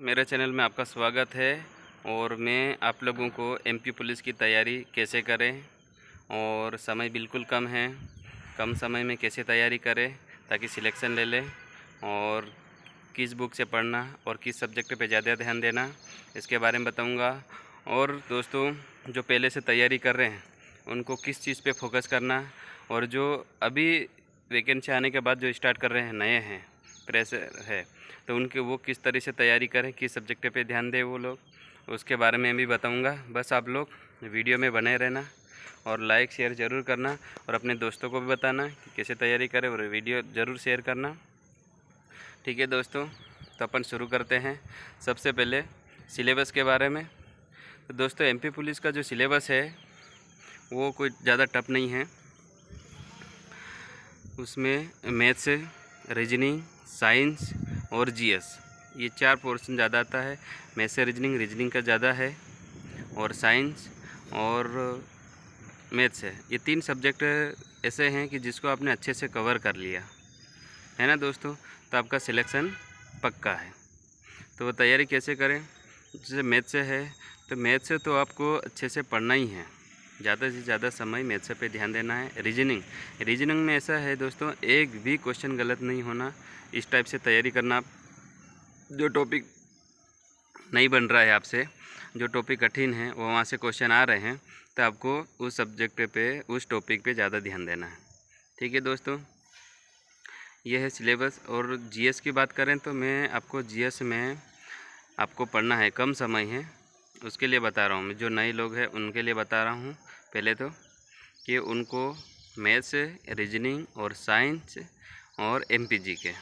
मेरे चैनल में आपका स्वागत है। और मैं आप लोगों को एमपी पुलिस की तैयारी कैसे करें और समय बिल्कुल कम है, कम समय में कैसे तैयारी करें ताकि सिलेक्शन ले लें, और किस बुक से पढ़ना और किस सब्जेक्ट पे ज़्यादा ध्यान देना, इसके बारे में बताऊंगा। और दोस्तों, जो पहले से तैयारी कर रहे हैं उनको किस चीज़ पे फोकस करना, और जो अभी वैकेंसी आने के बाद जो स्टार्ट कर रहे हैं, नए हैं, प्रेशर है, तो उनके वो किस तरह से तैयारी करें, किस सब्जेक्ट पे ध्यान दें वो लोग, उसके बारे में भी बताऊंगा। बस आप लोग वीडियो में बने रहना और लाइक शेयर ज़रूर करना, और अपने दोस्तों को भी बताना कि कैसे तैयारी करें, और वीडियो ज़रूर शेयर करना। ठीक है दोस्तों, तो अपन शुरू करते हैं। सबसे पहले सिलेबस के बारे में। तो दोस्तों, एमपी पुलिस का जो सिलेबस है वो कोई ज़्यादा टफ नहीं है। उसमें मैथ्स, रीजनिंग, साइंस और जीएस, ये 4 पोर्शन ज़्यादा आता है। मैथ्स से रीजनिंग का ज़्यादा है, और साइंस और मैथ्स है। ये 3 सब्जेक्ट ऐसे हैं कि जिसको आपने अच्छे से कवर कर लिया है ना दोस्तों, तो आपका सिलेक्शन पक्का है। तो वो तैयारी कैसे करें? जैसे मैथ्स से है, तो मैथ्स से तो आपको अच्छे से पढ़ना ही है, ज़्यादा से ज़्यादा समय मैथ्स पे ध्यान देना है। रीजनिंग में ऐसा है दोस्तों, एक भी क्वेश्चन गलत नहीं होना, इस टाइप से तैयारी करना। जो टॉपिक नहीं बन रहा है आपसे, जो टॉपिक कठिन है वो वहाँ से क्वेश्चन आ रहे हैं, तो आपको उस सब्जेक्ट पे, उस टॉपिक पे ज़्यादा ध्यान देना है। ठीक है दोस्तों, ये है सिलेबस। और जीएस की बात करें तो मैं आपको जीएस में आपको पढ़ना है, कम समय है, उसके लिए बता रहा हूँ मैं। जो नए लोग हैं उनके लिए बता रहा हूँ पहले तो, कि उनको मैथ्स, रीजनिंग और साइंस और एमपीजी के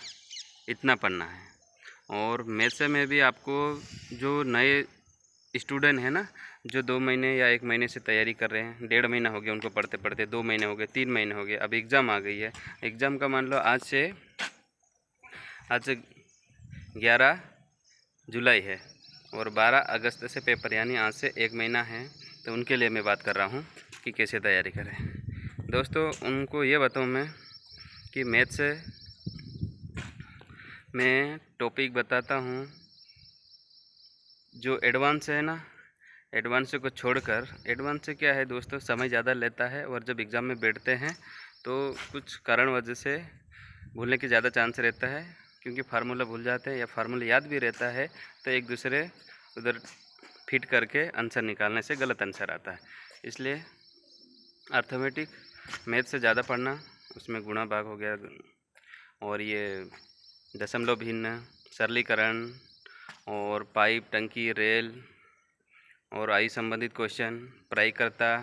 इतना पढ़ना है। और मैथ्स में भी आपको, जो नए स्टूडेंट हैं ना, जो 2 महीने या 1 महीने से तैयारी कर रहे हैं, 1.5 महीना हो गया उनको पढ़ते पढ़ते, 2 महीने हो गए, 3 महीने हो गए, अब एग्ज़ाम आ गई है। एग्ज़ाम का मान लो आज से 11 जुलाई है और 12 अगस्त से पेपर, यानी आज से 1 महीना है। तो उनके लिए मैं बात कर रहा हूँ कि कैसे तैयारी करें। दोस्तों, उनको ये बताऊँ मैं कि मैथ्स में टॉपिक बताता हूँ जो एडवांस है ना, एडवांस को छोड़कर। एडवांस से क्या है दोस्तों, समय ज़्यादा लेता है, और जब एग्ज़ाम में बैठते हैं तो कुछ कारण वजह से भूलने की ज़्यादा चांस रहता है, क्योंकि फार्मूला भूल जाते हैं, या फार्मूला याद भी रहता है तो एक दूसरे उधर फिट करके आंसर निकालने से गलत आंसर आता है। इसलिए अर्थमेटिक मैथ से ज़्यादा पढ़ना, उसमें गुणा भाग हो गया, और ये दशमलव भिन्न, सरलीकरण, और पाइप, टंकी, रेल, और आयु संबंधित क्वेश्चन, प्रायिकर्ता,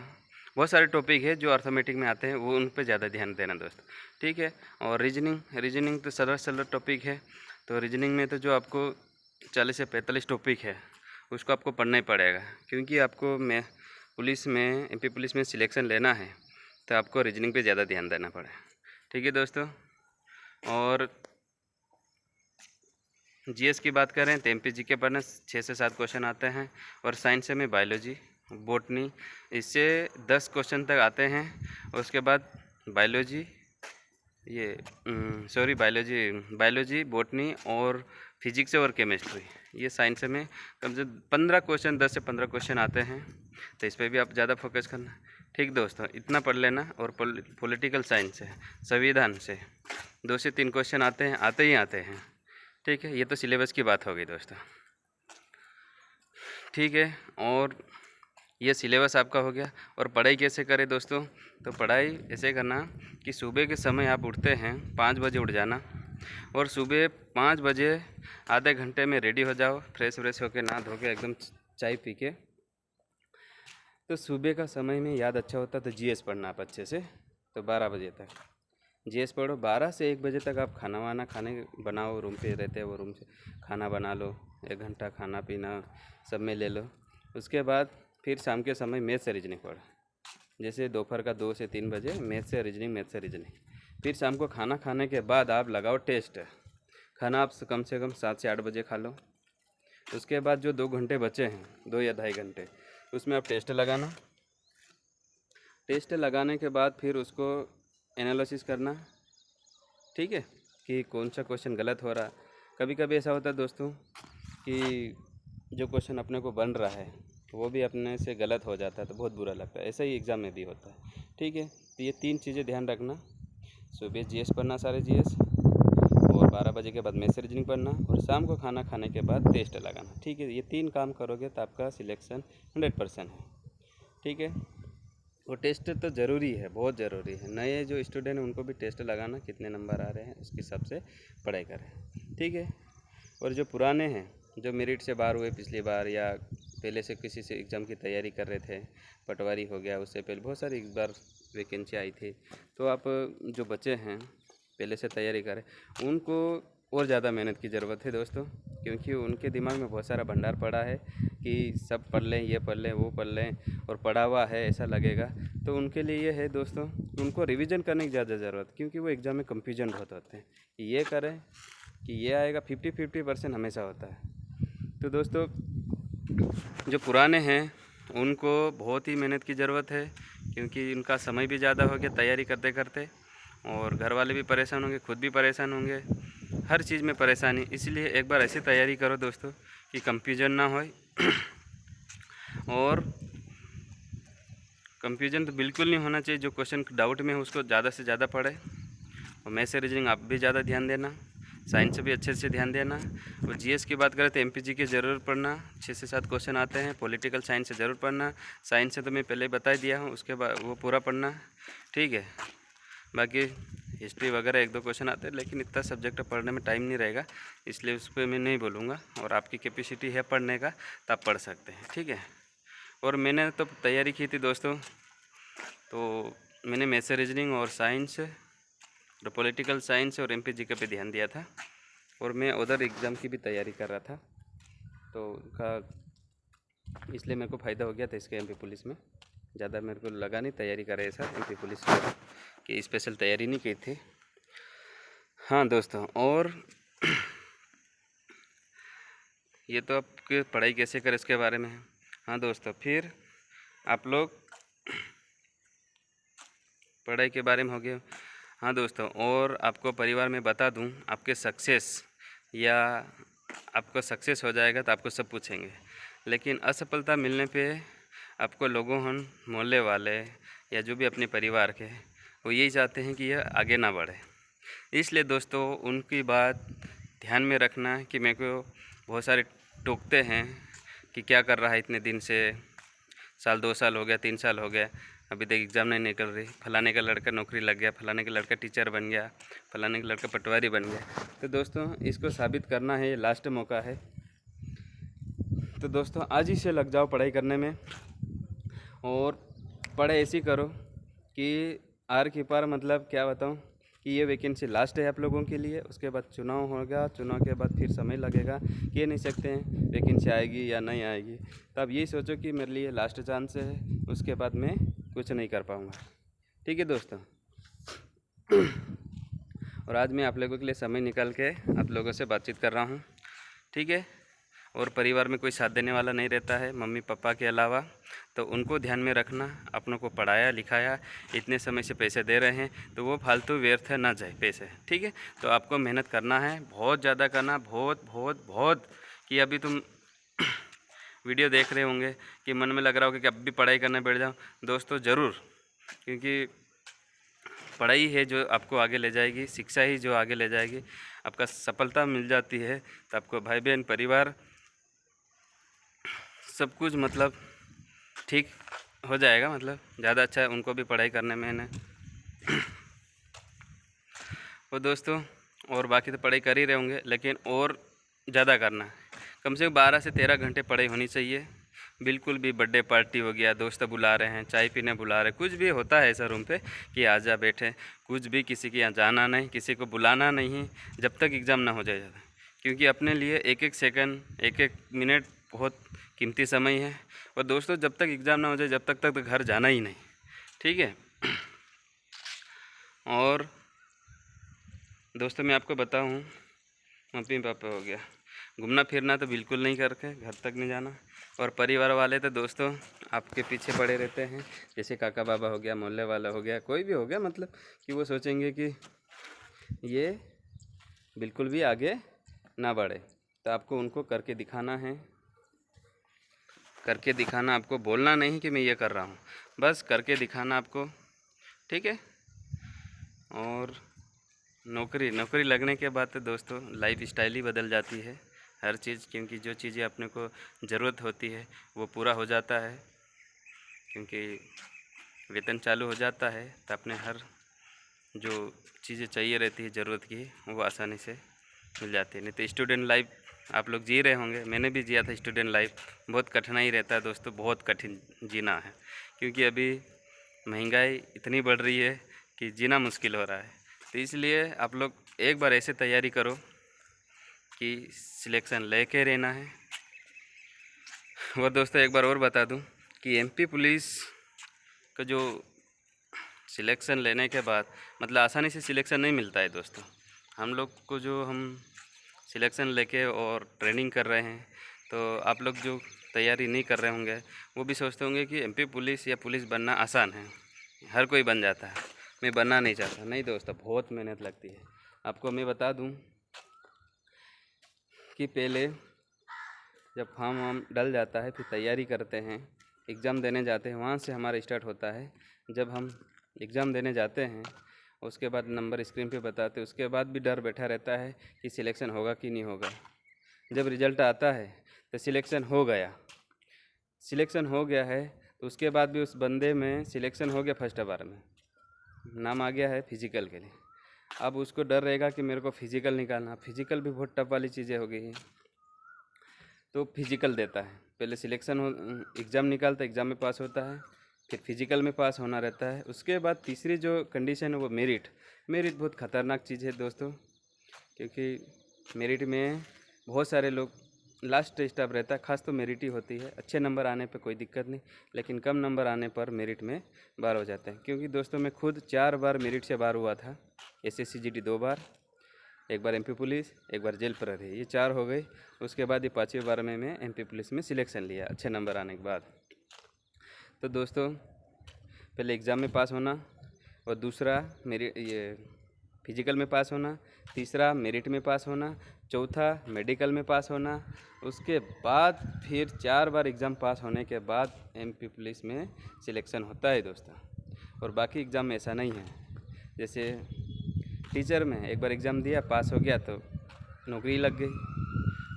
बहुत सारे टॉपिक है जो अर्थमेटिक में आते हैं, वो उन पे ज़्यादा ध्यान देना दोस्तों। ठीक है। और रीजनिंग तो सरल टॉपिक है। तो रीजनिंग में तो जो आपको 40 से 45 टॉपिक है उसको आपको पढ़ना ही पड़ेगा, क्योंकि आपको पुलिस में, एमपी पुलिस में सिलेक्शन लेना है, तो आपको रीजनिंग पे ज़्यादा ध्यान देना पड़ेगा। ठीक है दोस्तों। और जीएस की बात करें तो एमपीजी के पढ़ने 6 से 7 क्वेश्चन आते हैं, और साइंस में बायोलॉजी, बॉटनी, इससे 10 क्वेश्चन तक आते हैं। उसके बाद बायोलॉजी, बायोलॉजी, बॉटनी और फिजिक्स और केमिस्ट्री, ये साइंस में कम से 15 क्वेश्चन, 10 से 15 क्वेश्चन आते हैं, तो इस पर भी आप ज़्यादा फोकस करना। ठीक दोस्तों, इतना पढ़ लेना। और पॉलिटिकल साइंस से, संविधान से 2 से 3 क्वेश्चन आते ही आते हैं। ठीक है, ये तो सिलेबस की बात हो गई दोस्तों। ठीक है, और ये सिलेबस आपका हो गया। और पढ़ाई कैसे करें दोस्तों? तो पढ़ाई ऐसे करना कि सुबह के समय आप उठते हैं, 5 बजे उठ जाना, और सुबह 5 बजे आधे घंटे में रेडी हो जाओ, फ्रेश होके, नहा धो के, एकदम चाय पी के। तो सुबह का समय में याद अच्छा होता है, तो जीएस पढ़ना आप अच्छे से, तो 12 बजे तक जीएस पढ़ो। 12 से 1 बजे तक आप खाना बनाओ, रूम पे रहते हैं वो रूम से खाना बना लो, 1 घंटा खाना पीना सब में ले लो। उसके बाद फिर शाम के समय मैथ से रीजनिंग पढ़ो, जैसे दोपहर का 2 से 3 बजे मैथ से रीजनिंग। फिर शाम को खाना खाने के बाद आप लगाओ टेस्ट। खाना आप कम से कम 7 से 8 बजे खा लो। उसके बाद जो 2 घंटे बचे हैं, 2 या 2.5 घंटे, उसमें आप टेस्ट लगाना। टेस्ट लगाने के बाद फिर उसको एनालिसिस करना। ठीक है, कि कौन सा क्वेश्चन गलत हो रहा। कभी कभी ऐसा होता है दोस्तों कि जो क्वेश्चन अपने को बन रहा है वो भी अपने से गलत हो जाता है तो बहुत बुरा लगता है। ऐसा ही एग्ज़ाम में भी होता है, ठीक है। तो ये 3 चीज़ें ध्यान रखना, सुबह जीएस पढ़ना सारे जीएस, और 12 बजे के बाद मैथ्स रीजनिंग पढ़ना, और शाम को खाना खाने के बाद टेस्ट लगाना, ठीक है। ये 3 काम करोगे तो आपका सिलेक्शन 100% है, ठीक है। और टेस्ट तो ज़रूरी है, बहुत ज़रूरी है। नए जो स्टूडेंट हैं उनको भी टेस्ट लगाना, कितने नंबर आ रहे हैं उसके हिसाब से पढ़ाई करें, ठीक है। और जो पुराने हैं, जो मेरिट से बाहर हुए पिछली बार, या पहले से किसी से एग्ज़ाम की तैयारी कर रहे थे, पटवारी हो गया, उससे पहले बहुत सारी इस बार वैकेंसी आई थी, तो आप जो बच्चे हैं पहले से तैयारी करें, उनको और ज़्यादा मेहनत की ज़रूरत है दोस्तों, क्योंकि उनके दिमाग में बहुत सारा भंडार पड़ा है कि सब पढ़ लें, ये पढ़ लें, वो पढ़ लें, और पढ़ा हुआ है ऐसा लगेगा। तो उनके लिए ये है दोस्तों, उनको रिवीजन करने की ज़्यादा ज़रूरत, क्योंकि वो एग्ज़ाम में कंफ्यूजन बहुत होते हैं कि ये करें कि ये आएगा। 50-50% हमेशा होता है। तो दोस्तों जो पुराने हैं उनको बहुत ही मेहनत की ज़रूरत है, क्योंकि उनका समय भी ज़्यादा हो गया तैयारी करते करते, और घर वाले भी परेशान होंगे, खुद भी परेशान होंगे, हर चीज़ में परेशानी। इसलिए एक बार ऐसी तैयारी करो दोस्तों कि कंफ्यूजन ना हो। और कंफ्यूजन तो बिल्कुल नहीं होना चाहिए। जो क्वेश्चन डाउट में है उसको ज़्यादा से ज़्यादा पढ़े, और मैथ्स से रीजनिंग आप भी ज़्यादा ध्यान देना, साइंस से भी अच्छे से ध्यान देना। और जीएस की बात करें तो एमपीजी के ज़रूर पढ़ना, 6 से 7 क्वेश्चन आते हैं। पॉलिटिकल साइंस से ज़रूर पढ़ना, साइंस से तो मैं पहले बता ही दिया हूँ, उसके बाद वो पूरा पढ़ना, ठीक है। बाकी हिस्ट्री वगैरह 1-2 क्वेश्चन आते हैं, लेकिन इतना सब्जेक्ट पढ़ने में टाइम नहीं रहेगा, इसलिए उस पर मैं नहीं बोलूँगा। और आपकी कैपेसिटी है पढ़ने का तो आप पढ़ सकते हैं, ठीक है। और मैंने तो तैयारी की थी दोस्तों, तो मैंने मैथ्स रीजनिंग और साइंस और पॉलिटिकल साइंस और एमपीजी का पे ध्यान दिया था, और मैं उधर एग्ज़ाम की भी तैयारी कर रहा था, तो उनका इसलिए मेरे को फ़ायदा हो गया था इसके एमपी पुलिस में। ज़्यादा मेरे को लगा नहीं तैयारी कर रहे सर एमपी पुलिस की, स्पेशल तैयारी नहीं की थी। हाँ दोस्तों, और ये तो आपकी पढ़ाई कैसे करें इसके बारे में है। हाँ दोस्तों, फिर आप लोग पढ़ाई के बारे में हो गया। हाँ दोस्तों, और आपको परिवार में बता दूं, आपके सक्सेस या आपको सक्सेस हो जाएगा तो आपको सब पूछेंगे, लेकिन असफलता मिलने पे आपको लोगों मोहल्ले वाले या जो भी अपने परिवार के, वो यही चाहते हैं कि यह आगे ना बढ़े। इसलिए दोस्तों उनकी बात ध्यान में रखना कि मेरे को बहुत सारे टोकते हैं कि क्या कर रहा है इतने दिन से, साल 2 साल हो गया, 3 साल हो गया, अभी तक एग्ज़ाम नहीं निकल रही, फलाने का लड़का नौकरी लग गया, फलाने का लड़का टीचर बन गया, फलाने का लड़का पटवारी बन गया। तो दोस्तों इसको साबित करना है, ये लास्ट मौका है। तो दोस्तों आज ही से लग जाओ पढ़ाई करने में, और पढ़ाई ऐसी करो कि आर की पार, मतलब क्या बताऊँ कि ये वैकेंसी लास्ट है आप लोगों के लिए। उसके बाद चुनाव होगा, चुनाव के बाद फिर समय लगेगा, कह नहीं सकते हैं वैकेंसी आएगी या नहीं आएगी। तो आप यही सोचो कि मेरे लिए लास्ट चांस है, उसके बाद मैं कुछ नहीं कर पाऊँगा, ठीक है दोस्तों। और आज मैं आप लोगों के लिए समय निकाल के आप लोगों से बातचीत कर रहा हूँ, ठीक है। और परिवार में कोई साथ देने वाला नहीं रहता है मम्मी पापा के अलावा, तो उनको ध्यान में रखना। अपनों को पढ़ाया लिखाया, इतने समय से पैसे दे रहे हैं, तो वो फालतू व्यर्थ ना जाए पैसे, ठीक है। तो आपको मेहनत करना है, बहुत ज़्यादा करना, बहुत बहुत बहुत। कि अभी तुम वीडियो देख रहे होंगे कि मन में लग रहा होगा कि अब भी पढ़ाई करने बैठ जाओ, दोस्तों ज़रूर, क्योंकि पढ़ाई है जो आपको आगे ले जाएगी, शिक्षा ही जो आगे ले जाएगी। आपका सफलता मिल जाती है तो आपको भाई बहन परिवार सब कुछ मतलब ठीक हो जाएगा, मतलब ज़्यादा अच्छा है उनको भी पढ़ाई करने में ना। वो दोस्तों और बाकी तो पढ़ाई कर ही रहे होंगे, लेकिन और ज़्यादा करना है, कम से कम 12 से 13 घंटे पढ़ाई होनी चाहिए। बिल्कुल भी बर्थडे पार्टी हो गया, दोस्त बुला रहे हैं, चाय पीने बुला रहे हैं, कुछ भी होता है ऐसा रूम पे कि आजा बैठे, कुछ भी किसी के यहाँ जाना नहीं, किसी को बुलाना नहीं, जब तक एग्ज़ाम ना हो जाए ज़्यादा। क्योंकि अपने लिए एक एक सेकंड, एक एक मिनट बहुत कीमती समय है। और दोस्तों जब तक एग्ज़ाम ना हो जाए, जब तक तो घर जाना ही नहीं, ठीक है। और दोस्तों मैं आपको बताऊँ, मम्मी पापा हो गया, घूमना फिरना तो बिल्कुल नहीं करके, घर तक नहीं जाना। और परिवार वाले तो दोस्तों आपके पीछे पड़े रहते हैं, जैसे काका बाबा हो गया, मोहल्ले वाला हो गया, कोई भी हो गया, मतलब कि वो सोचेंगे कि ये बिल्कुल भी आगे ना बढ़े। तो आपको उनको करके दिखाना है, करके दिखाना, आपको बोलना नहीं कि मैं ये कर रहा हूँ, बस करके दिखाना आपको, ठीक है। और नौकरी लगने के बाद तो दोस्तों लाइफ स्टाइल ही बदल जाती है, हर चीज़, क्योंकि जो चीज़ें अपने को ज़रूरत होती है वो पूरा हो जाता है, क्योंकि वेतन चालू हो जाता है तो अपने हर जो चीज़ें चाहिए रहती है ज़रूरत की वो आसानी से मिल जाती है। नहीं तो स्टूडेंट लाइफ आप लोग जी रहे होंगे, मैंने भी जिया था स्टूडेंट लाइफ, बहुत कठिनाई रहता है दोस्तों, बहुत कठिन जीना है, क्योंकि अभी महंगाई इतनी बढ़ रही है कि जीना मुश्किल हो रहा है। तो इसलिए आप लोग एक बार ऐसे तैयारी करो कि सिलेक्शन लेके रहना है। और दोस्तों एक बार और बता दूं कि एमपी पुलिस का जो सिलेक्शन लेने के बाद मतलब आसानी से सिलेक्शन नहीं मिलता है दोस्तों। हम लोग को जो हम सिलेक्शन लेके और ट्रेनिंग कर रहे हैं, तो आप लोग जो तैयारी नहीं कर रहे होंगे वो भी सोचते होंगे कि एमपी पुलिस या पुलिस बनना आसान है, हर कोई बन जाता है, मैं बनना नहीं चाहता। नहीं दोस्तों, बहुत मेहनत लगती है। आपको मैं बता दूं कि पहले जब फॉर्म वार्म डल जाता है, फिर तैयारी करते हैं, एग्ज़ाम देने जाते हैं, वहाँ से हमारा स्टार्ट होता है। जब हम एग्ज़ाम देने जाते हैं उसके बाद नंबर स्क्रीन पे बताते, उसके बाद भी डर बैठा रहता है कि सिलेक्शन होगा कि नहीं होगा। जब रिज़ल्ट आता है तो सिलेक्शन हो गया, सिलेक्शन हो गया है, तो उसके बाद भी उस बंदे में सिलेक्शन हो गया, फर्स्ट बार में नाम आ गया है फिज़िकल के लिए। अब उसको डर रहेगा कि मेरे को फ़िज़िकल निकालना, फ़िज़िकल भी बहुत टफ वाली चीज़ें हो गई हैं, तो फिज़िकल देता है। पहले सिलेक्शन हो, एग्ज़ाम निकालता है, एग्ज़ाम में पास होता है, फिर फिज़िकल में पास होना रहता है। उसके बाद तीसरी जो कंडीशन है वो मेरिट। मेरिट बहुत ख़तरनाक चीज़ है दोस्तों, क्योंकि मेरिट में बहुत सारे लोग लास्ट स्टेप रहता है, खास तो मेरिट ही होती है। अच्छे नंबर आने पे कोई दिक्कत नहीं, लेकिन कम नंबर आने पर मेरिट में बाहर हो जाते हैं। क्योंकि दोस्तों मैं खुद 4 बार मेरिट से बाहर हुआ था, SSC GD 2 बार, एक बार MP पुलिस, एक बार जेल प्रहरी, ये 4 हो गई। उसके बाद ये 5वीं बार में मैं MP पुलिस में सिलेक्शन लिया अच्छे नंबर आने के बाद। तो दोस्तों पहले एग्ज़ाम में पास होना, और दूसरा ये फिज़िकल में पास होना, तीसरा मेरिट में पास होना, चौथा मेडिकल में पास होना, उसके बाद फिर 4 बार एग्ज़ाम पास होने के बाद MP पुलिस में सिलेक्शन होता है दोस्तों। और बाकी एग्ज़ाम में ऐसा नहीं है। जैसे टीचर में एक बार एग्ज़ाम दिया, पास हो गया तो नौकरी लग गई,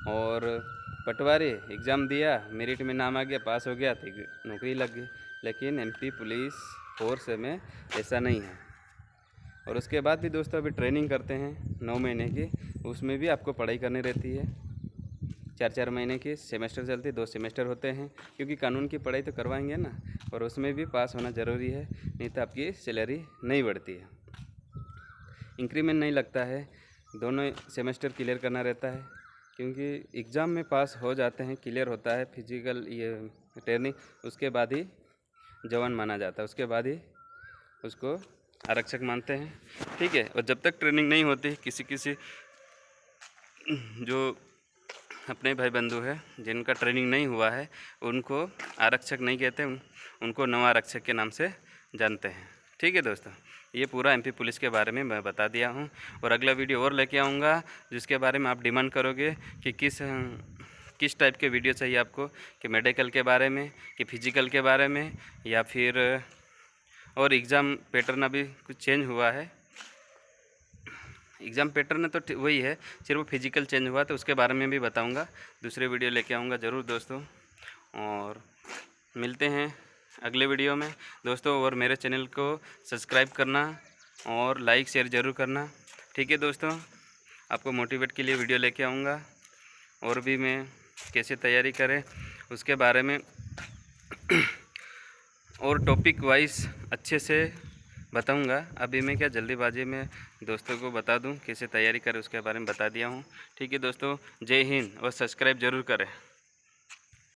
और पटवारी एग्ज़ाम दिया, मेरिट में नाम आ गया, पास हो गया तो नौकरी लग गई। लेकिन MP पुलिस फोर्स में ऐसा नहीं है। और उसके बाद भी दोस्तों अभी ट्रेनिंग करते हैं 9 महीने की, उसमें भी आपको पढ़ाई करनी रहती है। 4-4 महीने के सेमेस्टर चलते, 2 सेमेस्टर होते हैं, क्योंकि कानून की पढ़ाई तो करवाएंगे ना, और उसमें भी पास होना ज़रूरी है, नहीं तो आपकी सैलरी नहीं बढ़ती है, इंक्रीमेंट नहीं लगता है। दोनों सेमेस्टर क्लियर करना रहता है, क्योंकि एग्ज़ाम में पास हो जाते हैं, क्लियर होता है फिजिकल ये ट्रेनिंग, उसके बाद ही जवान माना जाता है, उसके बाद ही उसको आरक्षक मानते हैं, ठीक है। और जब तक ट्रेनिंग नहीं होती, किसी जो अपने भाई बंधु है जिनका ट्रेनिंग नहीं हुआ है, उनको आरक्षक नहीं कहते, उनको नव आरक्षक के नाम से जानते हैं, ठीक है दोस्तों। ये पूरा MP पुलिस के बारे में मैं बता दिया हूँ, और अगला वीडियो और लेके आऊँगा जिसके बारे में आप डिमांड करोगे कि किस टाइप के वीडियो चाहिए आपको, कि मेडिकल के बारे में, कि फिजिकल के बारे में, या फिर और एग्ज़ाम पैटर्न अभी कुछ चेंज हुआ है। एग्ज़ाम पैटर्न तो वही है, सिर्फ फिजिकल चेंज हुआ, तो उसके बारे में भी बताऊंगा, दूसरे वीडियो लेके आऊँगा ज़रूर दोस्तों। और मिलते हैं अगले वीडियो में दोस्तों, और मेरे चैनल को सब्सक्राइब करना और लाइक शेयर ज़रूर करना, ठीक है दोस्तों। आपको मोटिवेट के लिए वीडियो लेके आऊँगा, और भी मैं कैसे तैयारी करें उसके बारे में और टॉपिक वाइज अच्छे से बताऊंगा। अभी मैं क्या जल्दीबाजी में दोस्तों को बता दूं कैसे तैयारी करें, उसके बारे में बता दिया हूं, ठीक है दोस्तों। जय हिंद, और सब्सक्राइब ज़रूर करें।